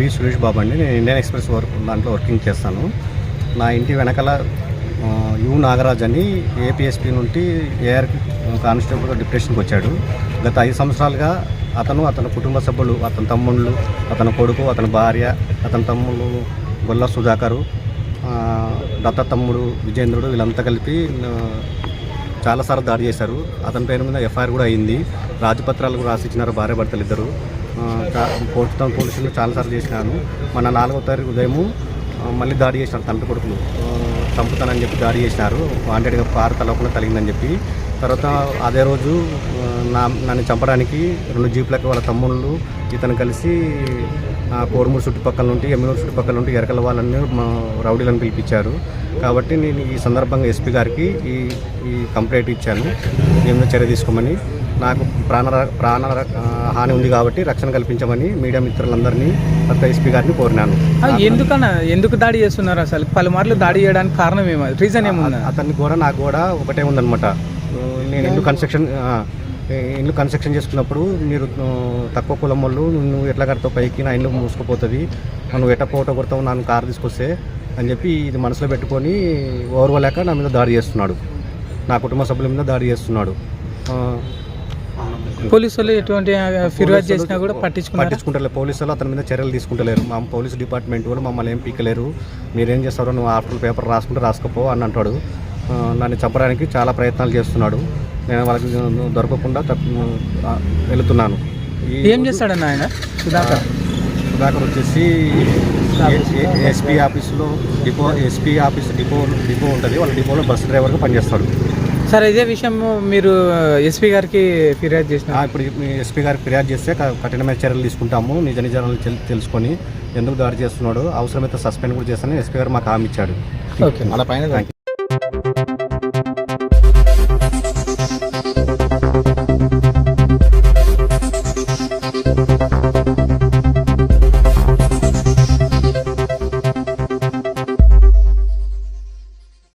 B Suresh Babu అండి. నేను Indian express దాంట్లో వర్కింగ్ చేస్తాను. నా ఇంటి వెనకాల యు నాగరాజ్ అని ఏపీఎస్పీ నుండి ఏఆర్ కానిస్టేబుల్గా డిప్రెషన్కి వచ్చాడు. గత 5 సంవత్సరాలుగా అతని కుటుంబ సభ్యులు, అతని తమ్ముళ్ళు, అతని కొడుకు, అతని భార్య, అతని తమ్ముడు గొల్ల సుధాకరు, దత్త తమ్ముడు విజేంద్రుడు వీళ్ళంతా కలిపి చాలాసార్లు దాడి చేశారు. అతని పేరు మీద ఎఫ్ఐఆర్ కూడా అయింది. రాజపత్రాలు కూడా రాసిచ్చినారు భార్యాభర్తలు ఇద్దరు. పోలీసులు చాలాసార్లు చేసినాను. మన 4వ తారీఖు ఉదయం మళ్ళీ దాడి చేసినారు. తండ్రి కొడుకులు చంపుతానని చెప్పి దాడి చేసినారు. వాంటెడ్గా కారు తలవకుండా తగిలిందని చెప్పి. తర్వాత అదే రోజు నన్ను చంపడానికి 2 జీపులకు వాళ్ళ తమ్ముళ్ళు ఇతను కలిసి కోడుమూరు చుట్టుపక్కల నుండి, ఎమ్మినూరు చుట్టుపక్కల నుండి ఎరకల వాళ్ళని రౌడీలను పిలిపించారు. కాబట్టి నేను ఈ సందర్భంగా ఎస్పీ గారికి ఈ కంప్లైంట్ ఇచ్చాను. ఏమైనా చర్య తీసుకోమని. నాకు ప్రాణ హాని ఉంది కాబట్టి రక్షణ కల్పించమని మీడియా మిత్రులందరినీ కొత్త ఎస్పీ గారిని కోరినాను. ఎందుకు దాడి చేస్తున్నారు? అసలు పలుమార్లు దాడి చేయడానికి కారణం రీజన్ ఏముంది? అతనికి కూడా నాకు కూడా ఒకటే ఉందన్నమాట. నేను ఇల్లు కన్స్ట్రక్షన్ చేసుకున్నప్పుడు మీరు తక్కువ కులం వాళ్ళు నువ్వు ఎట్లా కడతావు పైకి, నా ఇల్లు మూసుకుపోతుంది, నువ్వు ఎట్ట పోటో కొడతావు నన్ను కారు తీసుకొస్తే అని చెప్పి ఇది మనసులో పెట్టుకొని ఓర్వలేక నా మీద దాడి చేస్తున్నాడు. నా కుటుంబ సభ్యుల మీద దాడి చేస్తున్నాడు. పోలీసులు ఎటువంటి ఫిర్యాదు చేసినా కూడా పట్టించుకుంటలేరు. పోలీసులు అతని మీద చర్యలు తీసుకుంటలేరు. మా పోలీసు డిపార్ట్మెంట్ వాళ్ళు మమ్మల్ని ఏం పీకలేరు. మీరేం చేస్తారో నువ్వు ఆఫ్టర్ పేపర్ రాసుకుంటే రాసుకోపో అని అంటాడు. నన్ను చంపడానికి చాలా ప్రయత్నాలు చేస్తున్నాడు. నేను వాళ్ళకి దొరకకుండా వెళుతున్నాను. ఏం చేస్తాడన్న ఆయన? సుధాకర్ వచ్చేసి ఎస్పీ ఆఫీసులో ఎస్పీ ఆఫీస్ డిపో ఉంటుంది. వాళ్ళ డిపోలో బస్ డ్రైవర్గా పనిచేస్తాడు. సార్, ఇదే విషయం మీరు ఎస్పీ గారికి ఫిర్యాదు చేసిన? ఇప్పుడు ఎస్పీ గారికి ఫిర్యాదు చేస్తే కఠినమైన చర్యలు తీసుకుంటాము. నిజాలు తెలుసుకొని ఎందుకు దాడి చేస్తున్నాడు, అవసరమైతే సస్పెండ్ కూడా చేస్తానని ఎస్పీ గారు మాకు హామీ ఇచ్చాడు. ఓకే, అలా పైన